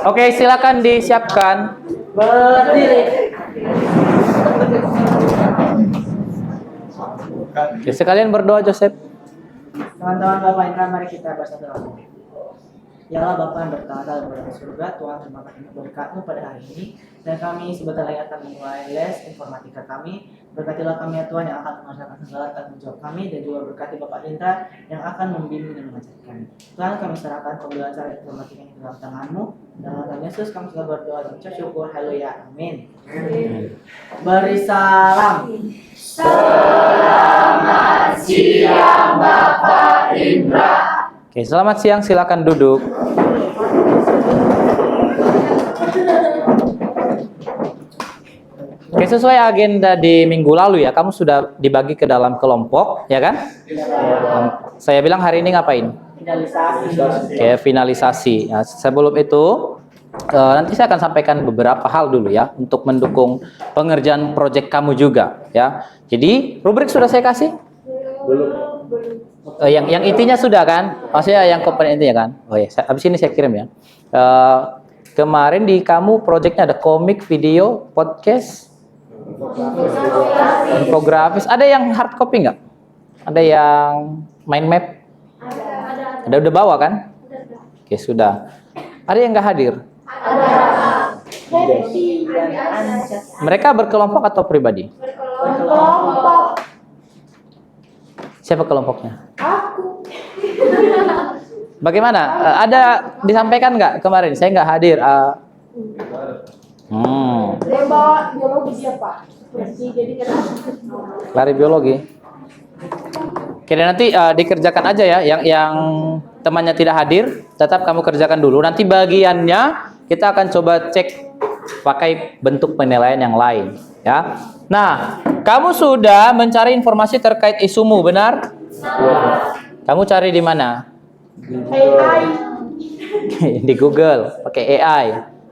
Oke, silakan disiapkan. Berdiri. Oke, sekalian berdoa, Joseph. Teman-teman Bapak Indra, mari kita bersatu. Ya Allah Bapa yang bertata dan berada di surga, Tuhan terima kasih untuk berkat-Mu pada hari ini. Dan kami sebentar lagi akan memulai les informatika kami. Berkatilah kami ya Tuhan yang akan mengerjakan segala tanggung jawab kami, dan juga berkati Bapak Indra yang akan membimbing dan mengajar kami. Tuhan, kami serahkan pembelajaran informatika ini dalam tangan-Mu. Dalam nama Yesus kami sudah berdoa dan mengucap syukur. Haleluya. Amin. Beri salam. Selamat siang Bapak Indra. Oke, selamat siang, silakan duduk. Oke, sesuai agenda di minggu lalu ya, kamu sudah dibagi ke dalam kelompok, ya kan? Saya bilang hari ini ngapain? Finalisasi. Oke, finalisasi. Nah, sebelum itu, nanti saya akan sampaikan beberapa hal dulu ya, untuk mendukung pengerjaan proyek kamu juga, ya. Jadi, rubrik sudah saya kasih? Belum. Yang intinya sudah kan? Maksudnya yang komponen intinya kan? Oh ya, habis ini saya kirim ya. Kemarin di kamu proyeknya ada komik, video, podcast, infografis. Ada yang hard copy nggak? Ada yang mind map? Ada udah bawa kan? Oke, sudah. Ada yang nggak hadir? Mereka berkelompok atau pribadi? Berkelompok. Siapa kelompoknya? Aku. Bagaimana? Ada disampaikan nggak kemarin? Saya nggak hadir. Dia bawa biologi dia Pak. Jadi Lari biologi. Oke, dan nanti dikerjakan aja ya. Yang temannya tidak hadir, tetap kamu kerjakan dulu. Nanti bagiannya kita akan coba cek pakai bentuk penilaian yang lain, ya. Nah, kamu sudah mencari informasi terkait isumu, benar? Kamu cari di mana? AI. Di Google, pakai AI.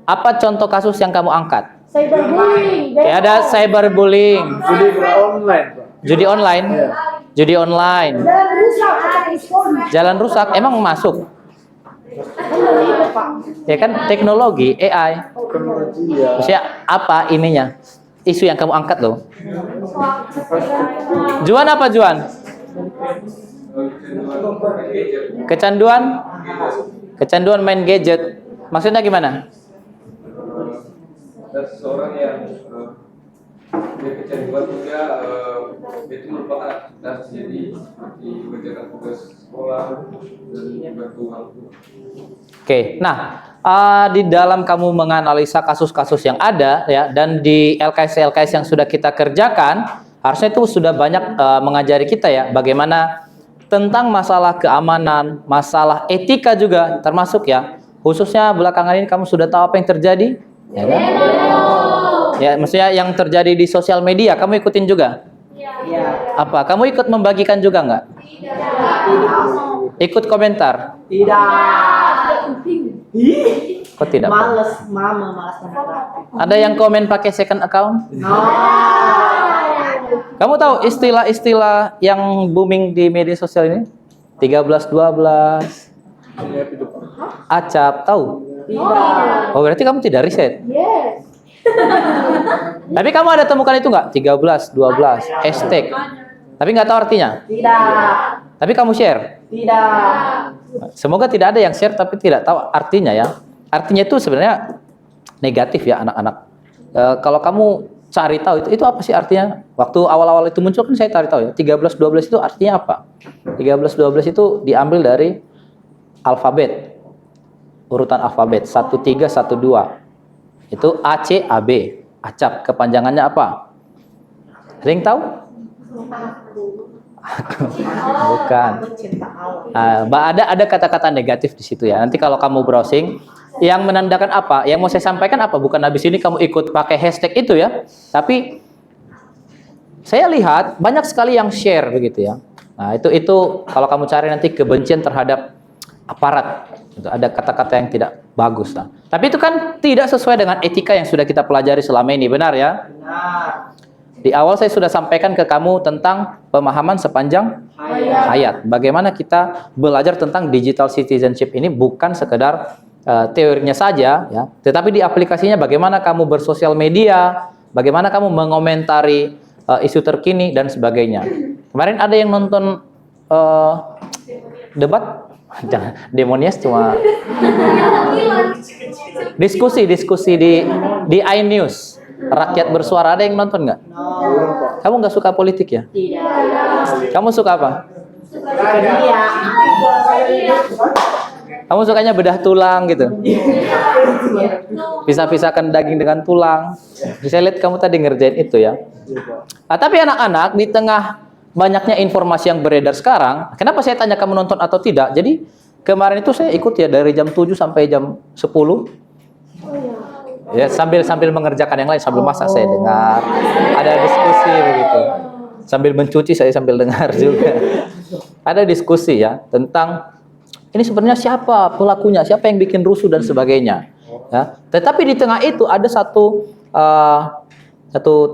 Apa contoh kasus yang kamu angkat? Cyberbullying. Oke, ada cyberbullying, Judi online, Pak. judi online, judi online, Jalan rusak kata Islam. jalan rusak, emang masuk? Ya kan teknologi AI. Teknologi ya. Maksudnya apa ininya? Isu yang kamu angkat loh. Juan apa Juan? Kecanduan? Kecanduan main gadget. Maksudnya gimana? Ada seseorang yang dia kecanduan juga itu merupakan aktivitas jadi seperti mengerjakan tugas sekolah dan bantu waktu. Oke, nah di dalam kamu menganalisa kasus-kasus yang ada ya, dan di LKS yang sudah kita kerjakan, harusnya itu sudah banyak mengajari kita ya bagaimana tentang masalah keamanan, masalah etika juga termasuk ya. Khususnya belakangan ini kamu sudah tahu apa yang terjadi, ya kan? Ya, maksudnya yang terjadi di sosial media, kamu ikutin juga? Iya. Apa? Kamu ikut membagikan juga nggak? Ikut komentar? Tidak. Kok tidak? Pak? Males, mama malas menanggapi. Ada yang komen pakai second account? No. Kamu tahu istilah-istilah yang booming di media sosial ini? 13, 12, acap, tahu? Tidak. Oh, berarti kamu tidak riset. Yes. Tapi kamu ada temukan itu nggak? 13, 12, hashtag. Tapi nggak tahu artinya. Tidak. Tapi kamu share. Tidak. Semoga tidak ada yang share tapi tidak tahu artinya ya. Artinya itu sebenarnya negatif ya anak-anak. Kalau kamu cari tahu itu apa sih artinya? Waktu awal-awal itu muncul kan saya cari tahu ya. 13, 12 itu artinya apa? 13, 12 itu diambil dari alfabet. Urutan alfabet 1, 3, 1, 2. Itu A, C, A, B. Acap, kepanjangannya apa? Ada yang tahu? Bukan. Ada kata-kata negatif di situ ya. Nanti kalau kamu browsing, yang menandakan apa? Yang mau saya sampaikan apa? Bukan habis ini kamu ikut pakai hashtag itu ya. Tapi saya lihat banyak sekali yang share begitu ya. Nah, itu kalau kamu cari nanti kebencian terhadap aparat. Itu ada kata-kata yang tidak bagus lah. Tapi itu kan tidak sesuai dengan etika yang sudah kita pelajari selama ini, benar ya? Benar. Di awal saya sudah sampaikan ke kamu tentang pemahaman sepanjang hayat. Bagaimana kita belajar tentang digital citizenship ini bukan sekedar teorinya saja, ya. Tetapi di aplikasinya bagaimana kamu bersosial media, bagaimana kamu mengomentari isu terkini dan sebagainya. Kemarin ada yang nonton debat, jangan demonias cuma diskusi di iNews, rakyat bersuara, ada yang nonton nggak? Kamu nggak suka politik ya? Kamu suka apa? Kamu sukanya bedah tulang gitu? Pisah-pisahkan daging dengan tulang. Bisa lihat kamu tadi ngerjain itu ya. Nah, tapi anak-anak di tengah banyaknya informasi yang beredar sekarang, kenapa saya tanya kamu nonton atau tidak? Jadi kemarin itu saya ikut ya dari jam 7 sampai jam 10. Ya, sambil mengerjakan yang lain, sambil masak saya dengar. Ada diskusi begitu. Sambil mencuci saya sambil dengar juga. Ada diskusi ya tentang ini sebenarnya siapa pelakunya, siapa yang bikin rusuh dan sebagainya. Ya. Tetapi di tengah itu ada satu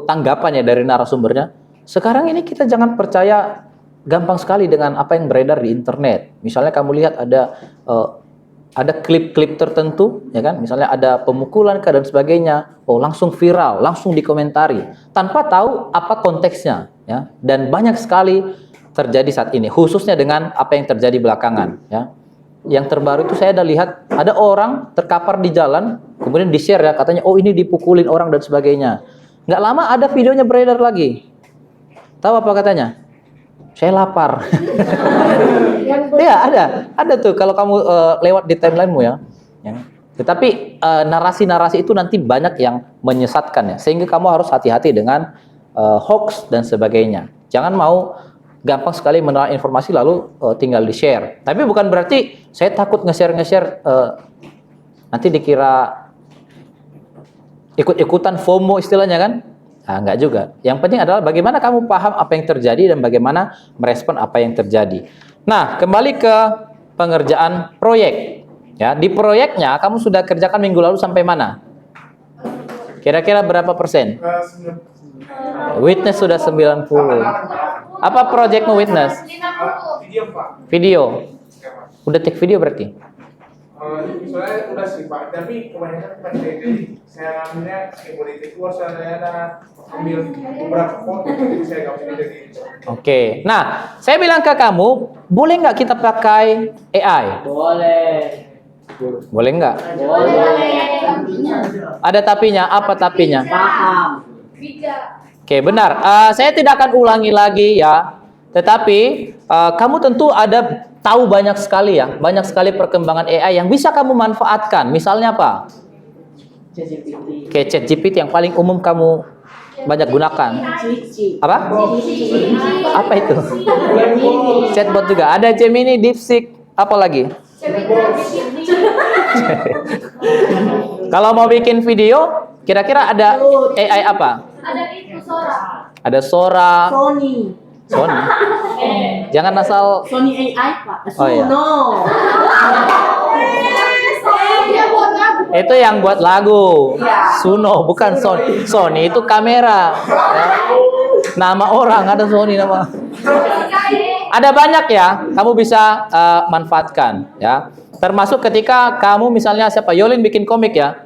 tanggapan ya dari narasumbernya. Sekarang ini kita jangan percaya gampang sekali dengan apa yang beredar di internet. Misalnya kamu lihat ada klip-klip tertentu, ya kan? Misalnya ada pemukulan dan sebagainya, langsung viral, langsung dikomentari, tanpa tahu apa konteksnya, ya. Dan banyak sekali terjadi saat ini, khususnya dengan apa yang terjadi belakangan, ya. Yang terbaru itu saya ada lihat, ada orang terkapar di jalan, kemudian di-share ya, katanya, ini dipukulin orang dan sebagainya. Nggak lama ada videonya beredar lagi. Tahu apa katanya? Saya lapar. Ya ada tuh kalau kamu lewat di timelinemu ya. Tetapi narasi-narasi itu nanti banyak yang menyesatkan ya, sehingga kamu harus hati-hati dengan hoax dan sebagainya. Jangan mau gampang sekali menerima informasi lalu tinggal di-share. Tapi bukan berarti saya takut nge-share nanti dikira ikut-ikutan FOMO istilahnya kan? Nah, enggak juga. Yang penting adalah bagaimana kamu paham apa yang terjadi dan bagaimana merespon apa yang terjadi. Nah, kembali ke pengerjaan proyek. Ya, di proyeknya kamu sudah kerjakan minggu lalu sampai mana? Kira-kira berapa persen? Witness sudah 90. Apa proyekmu Witness? Video, Pak. Video. Udah take video berarti? Soalnya udah sih Pak, tapi kebanyakan jadi saya ambilnya politik luar, saya ada ambil beberapa foto, jadi saya nggak bisa jadi. Oke. Nah, saya bilang ke kamu, boleh nggak kita pakai AI? Boleh. Boleh nggak? Boleh. Ada tapinya. Apa tapinya? Paham. Oke, benar. Saya tidak akan ulangi lagi ya. Tetapi kamu tentu tahu banyak sekali ya, banyak sekali perkembangan AI yang bisa kamu manfaatkan. Misalnya apa? ChatGPT. Kayak ChatGPT yang paling umum kamu banyak gunakan. Apa? Apa itu? Chatbot juga. Ada Gemini, DeepSeek, apa lagi? Kalau mau bikin video, kira-kira ada AI apa? Ada itu Sora. Ada Sora. Sony. Sony. Jangan asal. Sony AI Pak. Oh, iya. Dia buat lagu. Itu yang buat lagu. Suno, bukan Sony. Sony itu kamera. Ya. Nama orang ada Sony nama. Ada banyak ya, kamu bisa manfaatkan ya. Termasuk ketika kamu misalnya siapa Yolin bikin komik ya.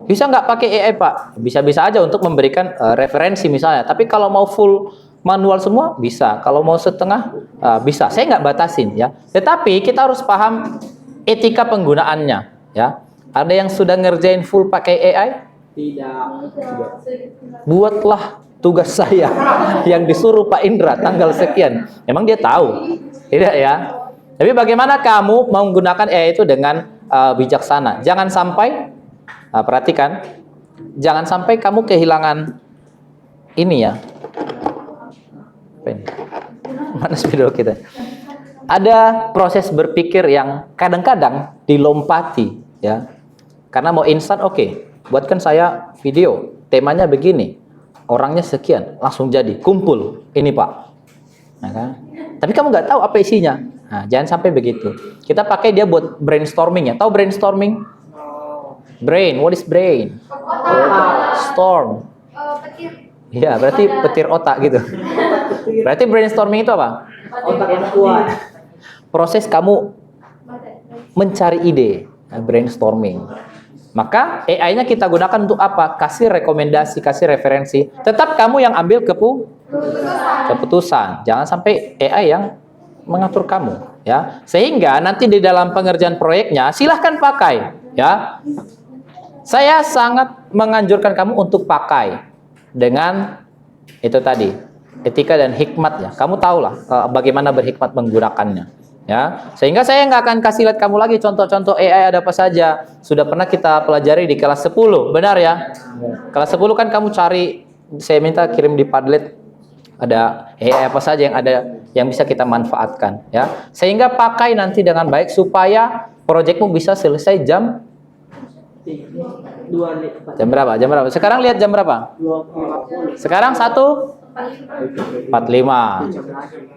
Bisa nggak pakai AI Pak? Bisa-bisa aja untuk memberikan referensi misalnya. Tapi kalau mau full manual semua bisa. Kalau mau setengah bisa. Saya nggak batasin ya. Tetapi kita harus paham etika penggunaannya ya. Ada yang sudah ngerjain full pakai AI? Tidak. Buatlah tugas saya yang disuruh Pak Indra tanggal sekian. Emang dia tahu? Tidak ya. Tapi bagaimana kamu menggunakan AI itu dengan bijaksana? Jangan sampai perhatikan, jangan sampai kamu kehilangan ini ya. Apa ini? Mana spidol kita? Ada proses berpikir yang kadang-kadang dilompati ya. Karena mau instan, oke. Buatkan saya video, temanya begini. Orangnya sekian, langsung jadi, kumpul. Ini Pak. Nah, kan? Tapi kamu nggak tahu apa isinya. Nah, jangan sampai begitu. Kita pakai dia buat brainstorming ya. Tahu brainstorming? Brain, what is brain? Storm. Petir. Iya, berarti petir otak gitu. Berarti brainstorming itu apa? Otak yang kuat. Proses kamu mencari ide. brainstorming. Maka AI-nya kita gunakan untuk apa? Kasih rekomendasi, kasih referensi. Tetap kamu yang ambil keputusan. Jangan sampai AI yang mengatur kamu, ya. Sehingga nanti di dalam pengerjaan proyeknya silahkan pakai, ya. Saya sangat menganjurkan kamu untuk pakai dengan itu tadi, etika dan hikmat, ya. Kamu tahulah bagaimana berhikmat menggunakannya, ya. Sehingga saya nggak akan kasih lihat kamu lagi contoh-contoh AI ada apa saja. Sudah pernah kita pelajari di kelas 10, benar ya? Kelas 10 kan kamu cari, saya minta kirim di Padlet ada AI apa saja yang ada yang bisa kita manfaatkan, ya. Sehingga pakai nanti dengan baik supaya proyekmu bisa selesai jam berapa? Jam berapa? Sekarang lihat jam berapa? Sekarang 1:45.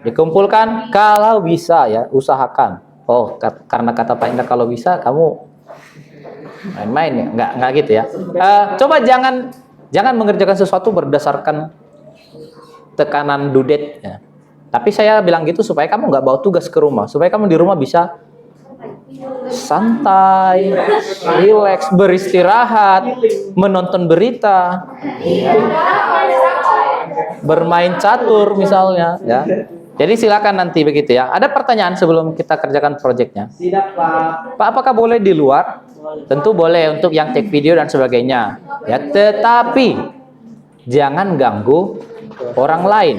Dikumpulkan kalau bisa, ya, usahakan. Oh, karena kata Pak Indra kalau bisa kamu main-main, ya? Nggak gitu ya. Coba jangan mengerjakan sesuatu berdasarkan tekanan dudet, ya. Tapi saya bilang gitu supaya kamu nggak bawa tugas ke rumah, supaya kamu di rumah bisa santai, rileks, beristirahat, menonton berita, bermain catur misalnya, ya. Jadi silakan nanti begitu, ya. Ada pertanyaan sebelum kita kerjakan proyeknya? Tidak, Pak. Pak, apakah boleh di luar? Tentu boleh untuk yang take video dan sebagainya, ya. Tetapi jangan ganggu orang lain.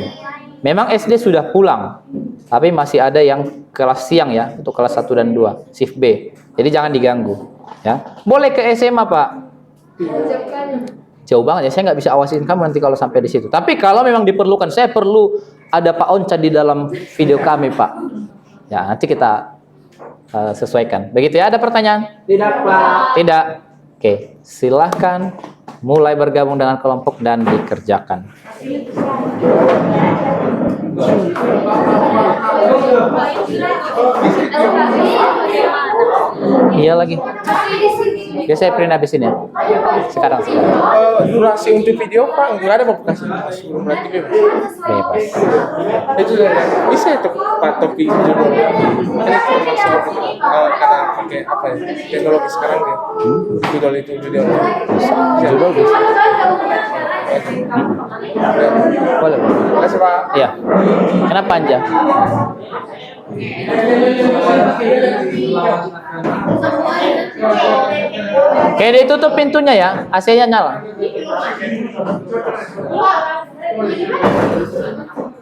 Memang SD sudah pulang, tapi masih ada yang kelas siang, ya, untuk kelas 1 dan 2, shift B. Jadi jangan diganggu, ya. Boleh ke SMA, Pak. Jauh banget, ya. Saya nggak bisa awasin kamu nanti kalau sampai di situ. Tapi kalau memang diperlukan, saya perlu ada Pak Onca di dalam video kami, Pak. Ya, nanti kita sesuaikan. Begitu, ya. Ada pertanyaan? Tidak, Pak. Tidak. Oke, silahkan mulai bergabung dengan kelompok dan dikerjakan. Iya lagi. Ya, saya print habis ini, ya. Sekarang. Durasi untuk video Pak nggak ada Pak kasih berarti bebas. Bebas. Itu bisa itu Pak topik judul. Ini termasuk karena pakai apa ya teknologi sekarang ya. Judul itu judul. Judul bisa. Boleh. Terima kasih Pak. Iya. Kenapa Anja? Oke, ditutup pintunya, ya. AC-nya nyala.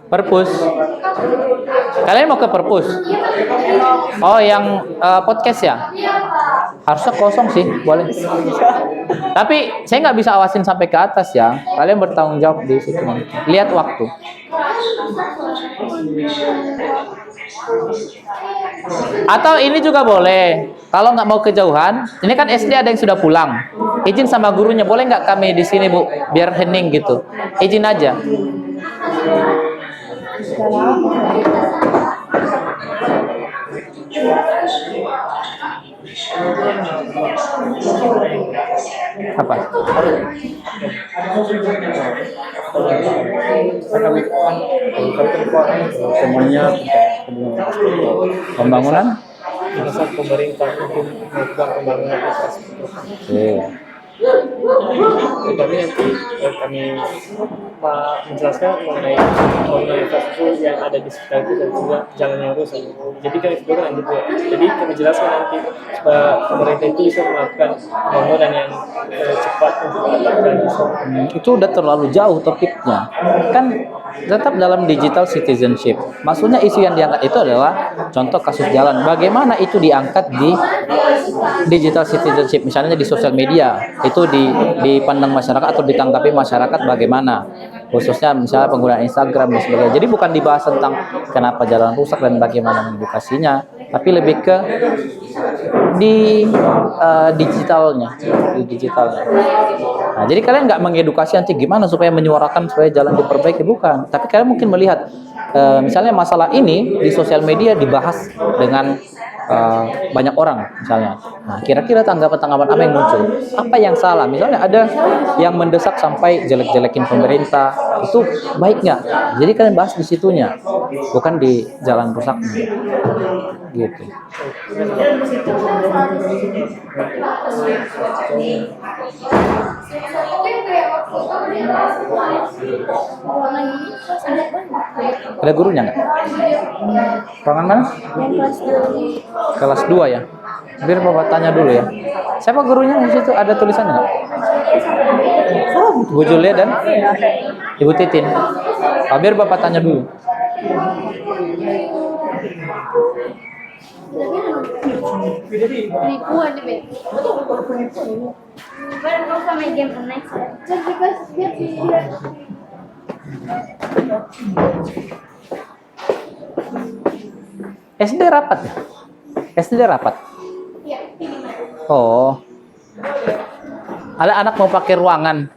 Perpus. Kalian mau ke perpus? Oh, yang podcast, ya? Harusnya kosong sih, boleh. Tapi saya nggak bisa awasin sampai ke atas, ya. Kalian bertanggung jawab di situ. Lihat waktu. Atau ini juga boleh. Kalau nggak mau kejauhan, ini kan SD ada yang sudah pulang. Izin sama gurunya, boleh nggak kami di sini, Bu? Biar hening gitu. Izin aja. Apa? Semuanya Pembangunan? Masa pemerintah untuk melakukan pembangunan infrastruktur. Tapi nanti kami menjelaskan mengenai pembangunan infrastruktur yang ada di sekitar itu dan juga jalan yang rusak. Jadi kan itu kan lanjut ya. Jadi kami jelaskan nanti supaya pemerintah itu bisa melakukan pembangunan yang cepat untuk melakukan Itu udah terlalu jauh topiknya. Kan tetap dalam digital citizenship. Maksudnya isu yang diangkat itu adalah contoh kasus jalan. Bagaimana itu diangkat di digital citizenship, misalnya di sosial media, itu dipandang masyarakat atau ditanggapi masyarakat bagaimana, khususnya misalnya penggunaan Instagram dan sebagainya. Jadi bukan dibahas tentang kenapa jalan rusak dan bagaimana mengedukasinya, tapi lebih ke di digitalnya. Nah, jadi kalian nggak mengedukasi nanti gimana supaya menyuarakan supaya jalan diperbaiki, bukan. Tapi kalian mungkin melihat misalnya masalah ini di sosial media dibahas dengan banyak orang misalnya. Nah, kira-kira tanggapan-tanggapan apa yang muncul? Apa yang salah? Misalnya ada yang mendesak sampai jelek-jelekin pemerintah, itu baik nggak? Jadi kalian bahas di situnya, bukan di jalan rusaknya. Gitu. Ada gurunya nggak? Ruangan mana? Kelas 2 ya. Biar Bapak tanya dulu ya. Siapa gurunya di situ? Ada tulisannya nggak? Bu Julia dan Ibu Titin. Biar Bapak tanya dulu. Penipuan deh, Be. Baru kau sama game online. Jadi guys, dia SD rapat ya? SD rapat. Iya. Oh. Ada anak mau pakai ruangan.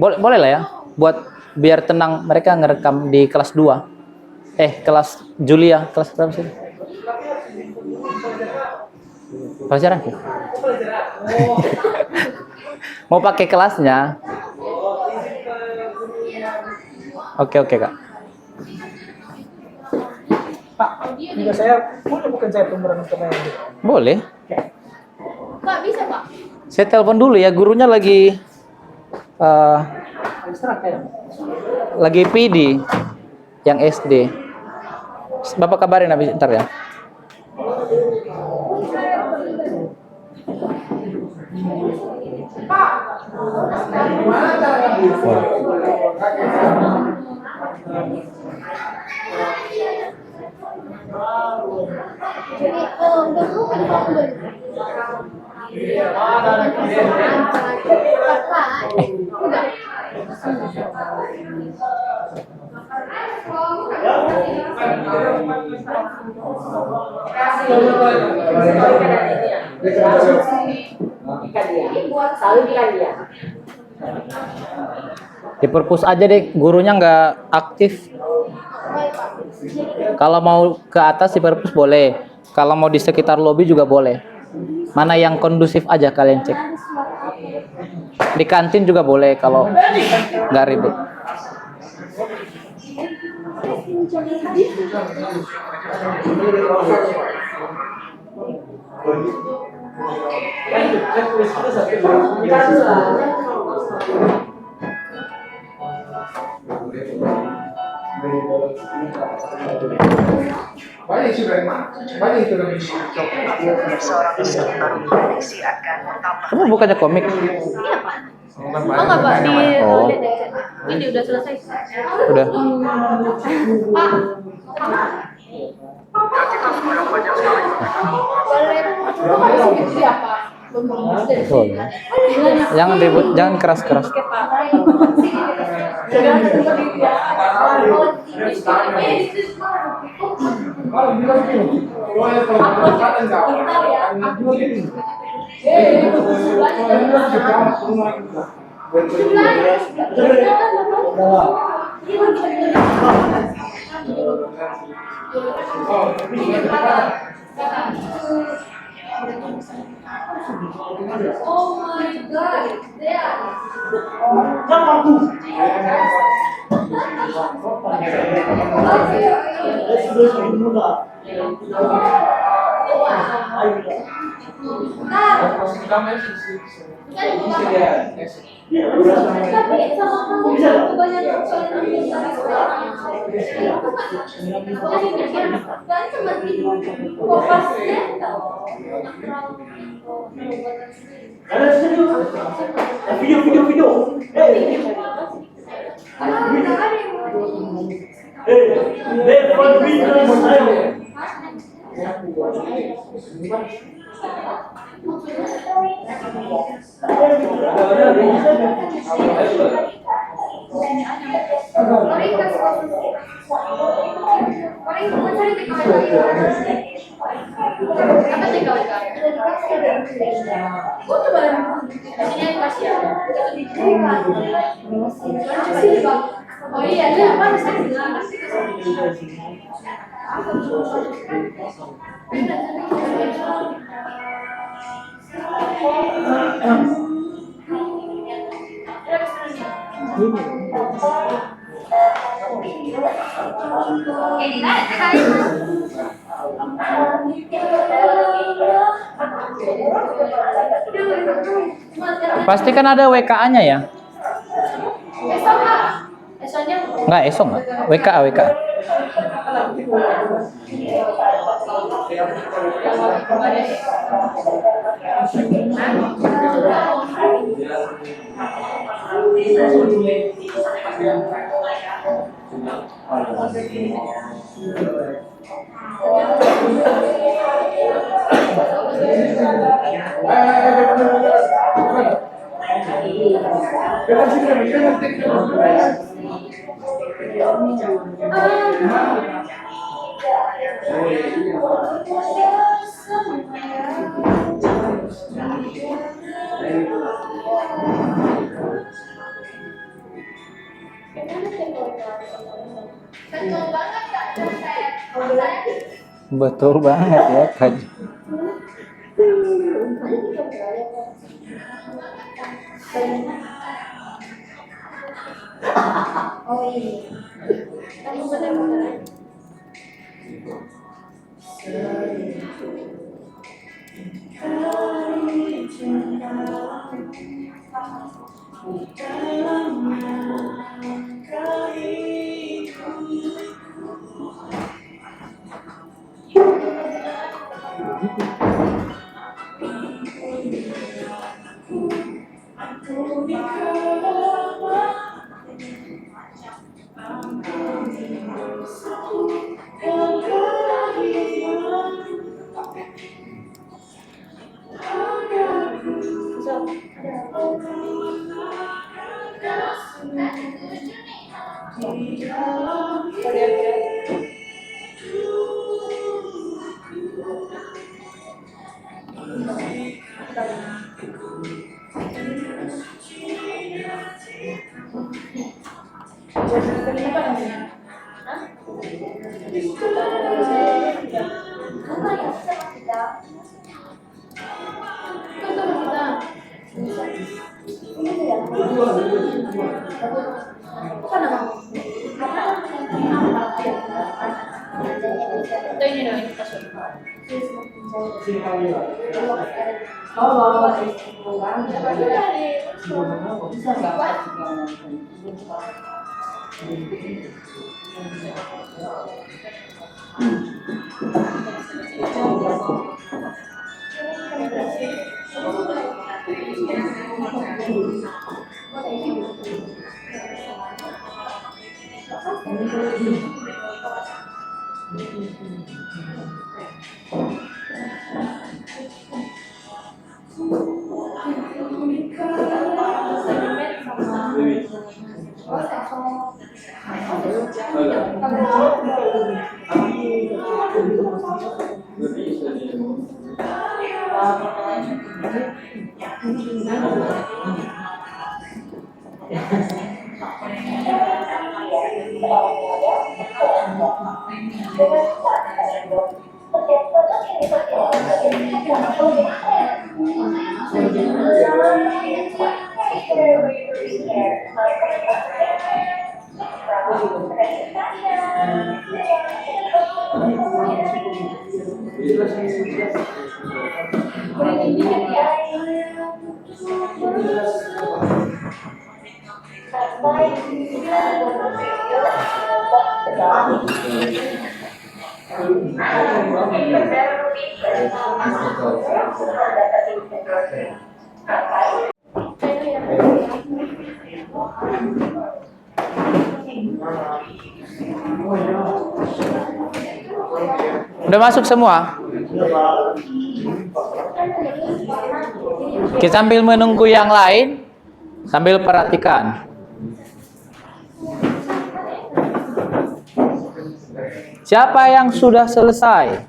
Boleh, boleh lah ya. Buat biar tenang mereka ngerekam di kelas 2. Kelas Julia, kelas berapa sih? Pelajaran ya? Mau pakai kelasnya? Oke, Kak. Pak, juga saya bukan saya pemeran pemain. Boleh. Pak, bisa, Pak? Saya telepon dulu ya, gurunya lagi lagi PD yang SD. Bapak kabarin habis ntar ya. Jadi, udah mau kan Pak beli? Udah. Di perpus aja deh, gurunya nggak aktif. Kalau mau ke atas di perpus boleh. Kalau mau di sekitar lobi juga boleh. Mana yang kondusif aja kalian cek. Di kantin juga boleh kalau nggak ribet. Banyak sudah banyak itu lebih Seorang istri baru diprediksi akan bertambah. Kamu bukannya komik? Iya, Pak. Oh, nggak, Pak. Oh. Ini udah selesai. Udah. Pak. Boleh. Jangan ribut, jangan keras-keras. Oh my God, tapi sama kamu kebanyakan Oh iya, dia apa saya bilang. Pastikan ada WKA-nya ya. Esoknya Enggak, esok enggak. WKA, WKA. Betul banget ya, Kak. oh iya. Kamu benar-benar. Udah masuk semua? Kita sambil menunggu yang lain, sambil perhatikan. Siapa yang sudah selesai?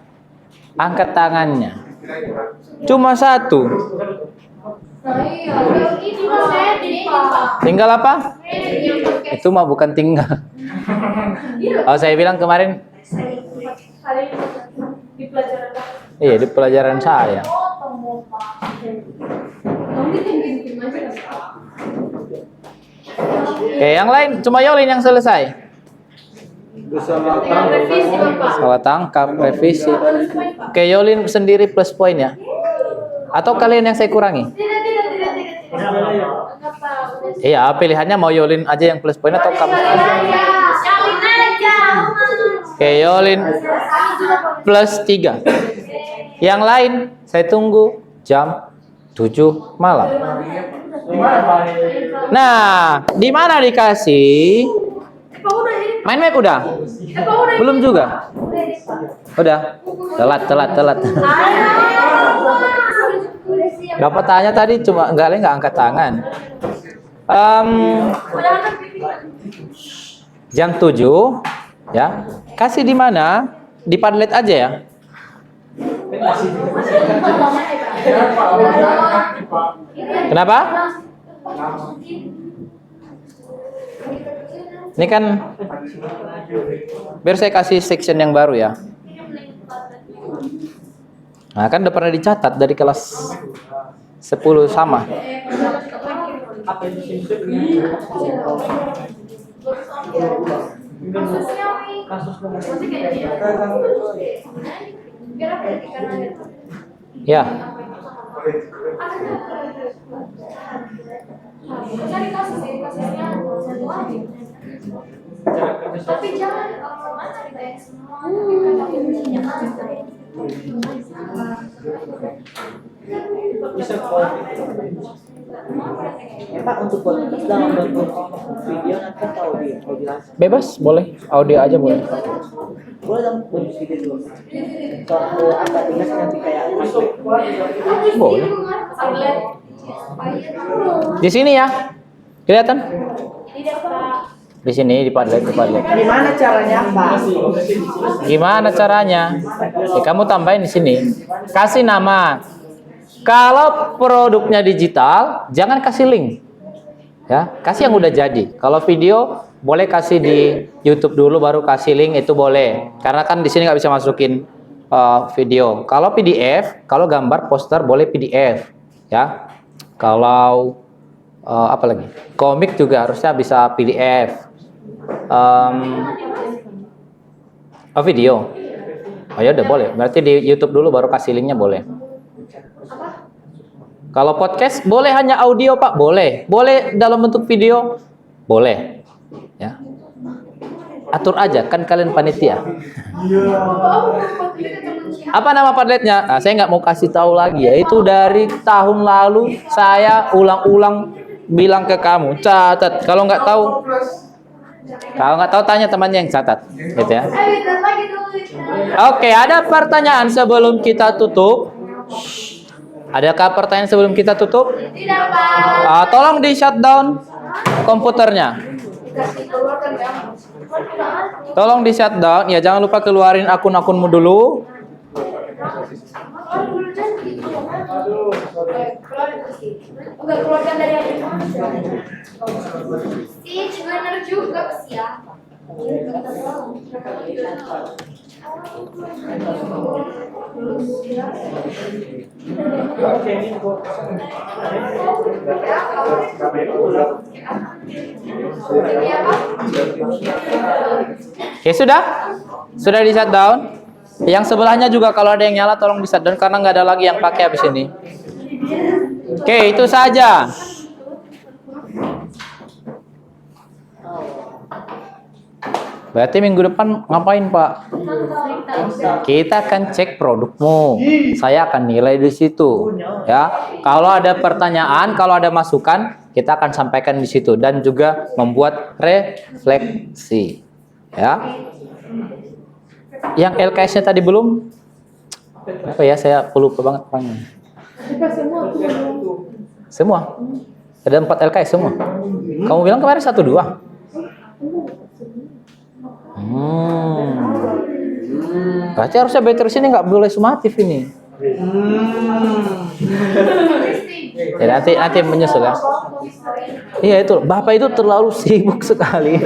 Angkat tangannya. Cuma satu. Nah, iya, ini Mas. Tinggal apa? Itu mah bukan tinggal. Oh, saya bilang kemarin. Di pelajaran apa? Iya, di pelajaran saya. Oke, yang lain cuma Yolin yang selesai. Revisi Bapak. Salah tangkap, revisi. Oke, Yolin sendiri plus poin ya. Atau kalian yang saya kurangi? Tidak. Iya, pilihannya mau Yolin aja yang plus poin atau kamu? Salin aja. Oke, Yolin plus 3. Yang lain saya tunggu jam 7 malam. Nah, di mana dikasih? Main map udah? Belum juga? Udah. Telat. Bapak tanya tadi cuma nggak angkat tangan. Jam 7 ya. Kasih di mana? Di Padlet aja ya. Kenapa? Ini kan biar saya kasih section yang baru ya. Nah, kan udah pernah dicatat dari kelas 10 sama. Ya. Tapi jangan mana dibayar semua. Pak, untuk podcast dalam bentuk video nanti atau audio? Bebas, boleh. Audio aja boleh. Boleh dalam bentuk video dulu. Kalau apa tugas nanti kayak Boleh. Di sini ya. Kelihatan? Di sini di Padlet. gimana caranya Pak? Gimana caranya? Ya, kamu tambahin di sini. Kasih nama. Kalau produknya digital, jangan kasih link. Ya, kasih yang udah jadi. Kalau video, boleh kasih di YouTube dulu, baru kasih link, itu boleh. Karena kan di sini nggak bisa masukin video. Kalau PDF, kalau gambar poster boleh PDF. Ya. Kalau apa lagi? Komik juga harusnya bisa PDF. Video. Oh ya udah boleh. Berarti di YouTube dulu baru kasih linknya boleh. Kalau podcast boleh hanya audio Pak, boleh. Boleh dalam bentuk video, boleh. Ya. Atur aja, kan kalian panitia. Apa nama Padletnya? Nah, saya nggak mau kasih tahu lagi ya. Itu dari tahun lalu saya ulang-ulang bilang ke kamu, catat. Kalau nggak tahu tanya temannya yang catat, gitu ya. Oke, ada pertanyaan sebelum kita tutup? Adakah pertanyaan sebelum kita tutup? Tidak, Pak. Tolong di shutdown komputernya. Tolong di shutdown. Ya, jangan lupa keluarin akun-akunmu dulu. Enggak keluarkan dari aplikasi. Benar juga siapa? Oke, sudah di shutdown. Yang sebelahnya juga kalau ada yang nyala tolong di shutdown karena nggak ada lagi yang pakai habis ini. Oke, itu saja. Berarti minggu depan ngapain Pak? Kita akan cek produkmu. Saya akan nilai di situ. Ya, kalau ada pertanyaan, kalau ada masukan, kita akan sampaikan di situ dan juga membuat refleksi. Ya. Yang LKS-nya tadi belum? Apa ya? Saya lupa banget panggil. Semua. Ada 4 LKS semua. Kamu bilang kemarin 1, 2. Berarti harusnya terus ini nggak boleh sumatif ini. Ya, nanti menyusul ya. Iya itu, Bapak itu terlalu sibuk sekali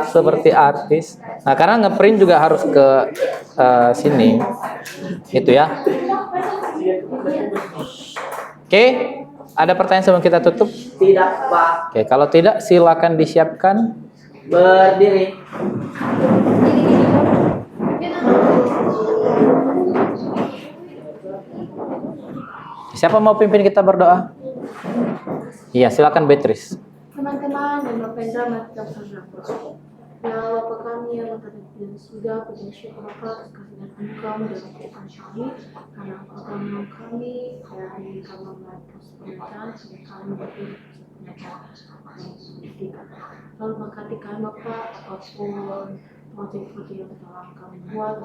seperti artis. Nah, karena ngeprint juga harus ke sini. Itu ya. Oke, ada pertanyaan sebelum kita tutup? Tidak, Pak. Oke, kalau tidak silakan disiapkan. Berdiri. Siapa mau pimpin kita berdoa? Iya, silakan Beatrice. Teman-teman dan Bapak Indra, mari kita berdoa. Ya Bapa kami yang berada di surga, puji syukur Bapa atas kasih dan anugerah dalam kehidupan kami, karena Engkau telah menolong kami, hari ini kami melihat proses pernikahan, sehingga kami berdiri pendidikan. Lalu berkati kami Bapa, apapun project-project yang telah kami buat,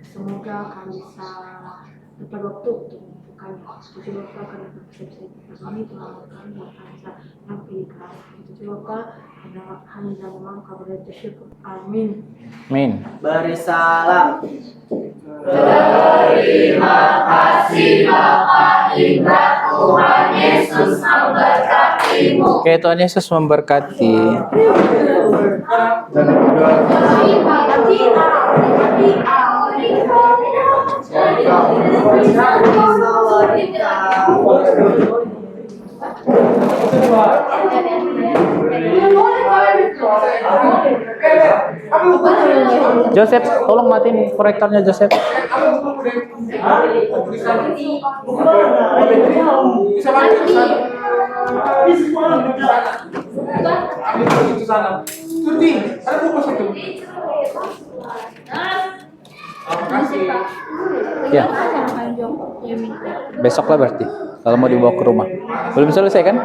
semoga kami bisa dapat waktu untuk melakukannya. Puji Bapa karena persepsi kami telah melakukan dan kami bisa mengambil. Puji Bapa hanya dalam kabar bersyukur. Amin. Amin. Beri salam. Terima kasih Bapak Indra, Tuhan Yesus memberkatimu. Oke, Tuhan Yesus memberkati. Joseph, tolong matiin proyektornya Joseph. Ya. Besok lah berarti. Kalau mau dibawa ke rumah. Belum selesai kan?